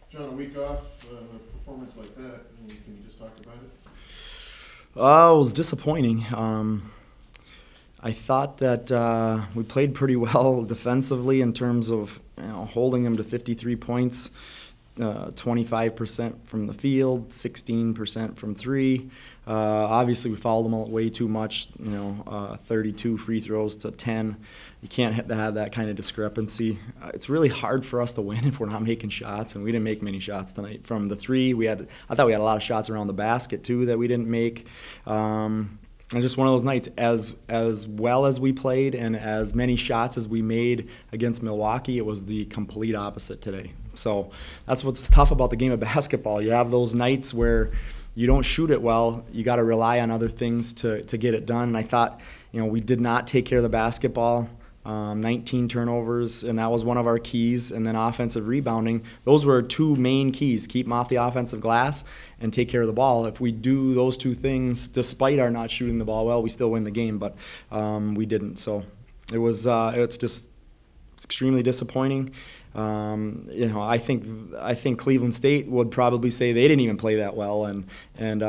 John, a week off, a performance like that, can you just talk about it? It was disappointing. I thought that we played pretty well defensively in terms of holding them to 53 points, 25% from the field, 16% from three. Obviously, we fouled them out way too much. 32 free throws to 10. You can't have that kind of discrepancy. It's really hard for us to win if we're not making shots, and we didn't make many shots tonight. From the three, I thought we had a lot of shots around the basket too that we didn't make. It's just one of those nights. As well as we played and as many shots as we made against Milwaukee, it was the complete opposite today. So that's what's tough about the game of basketball. You have those nights where you don't shoot it well. You got to rely on other things to get it done. And I thought, we did not take care of the basketball. 19 turnovers, and that was one of our keys. And then offensive rebounding. Those were two main keys: keep them off the offensive glass and take care of the ball. If we do those two things, despite our not shooting the ball well, we still win the game. But we didn't. So it's just extremely disappointing. I think Cleveland State would probably say they didn't even play that well and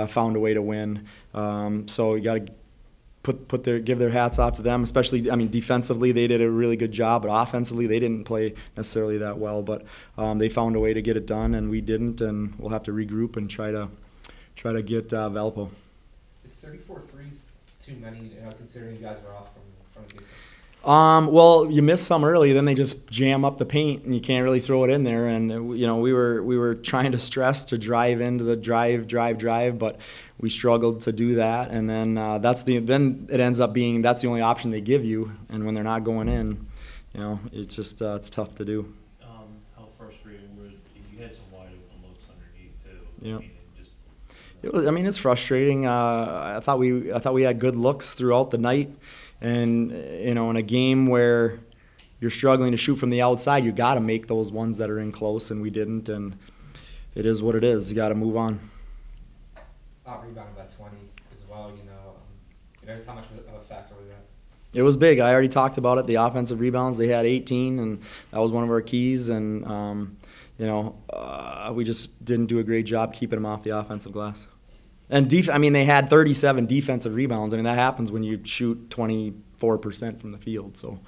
found a way to win. So you got to give their hats off to them, especially, defensively they did a really good job, but offensively they didn't play necessarily that well, but they found a way to get it done, and we didn't, and we'll have to regroup and try to get Valpo. Is 34 threes too many, considering you guys were off from the defense? Well, you miss some early, then they just jam up the paint, and you can't really throw it in there. And we were trying to stress to drive into the drive, but we struggled to do that. And then then it ends up being that's the only option they give you. And when they're not going in, it's just it's tough to do. How frustrating were you? Had some wide open looks underneath too. Yeah. It's frustrating. I thought we had good looks throughout the night. And, in a game where you're struggling to shoot from the outside, you got to make those ones that are in close, and we didn't. And it is what it is. You got to move on. Rebounded by 20 as well, just how much of a factor was that? It was big. I already talked about it. The offensive rebounds, they had 18, and that was one of our keys. And, we just didn't do a great job keeping them off the offensive glass. And they had 37 defensive rebounds. That happens when you shoot 24% from the field. So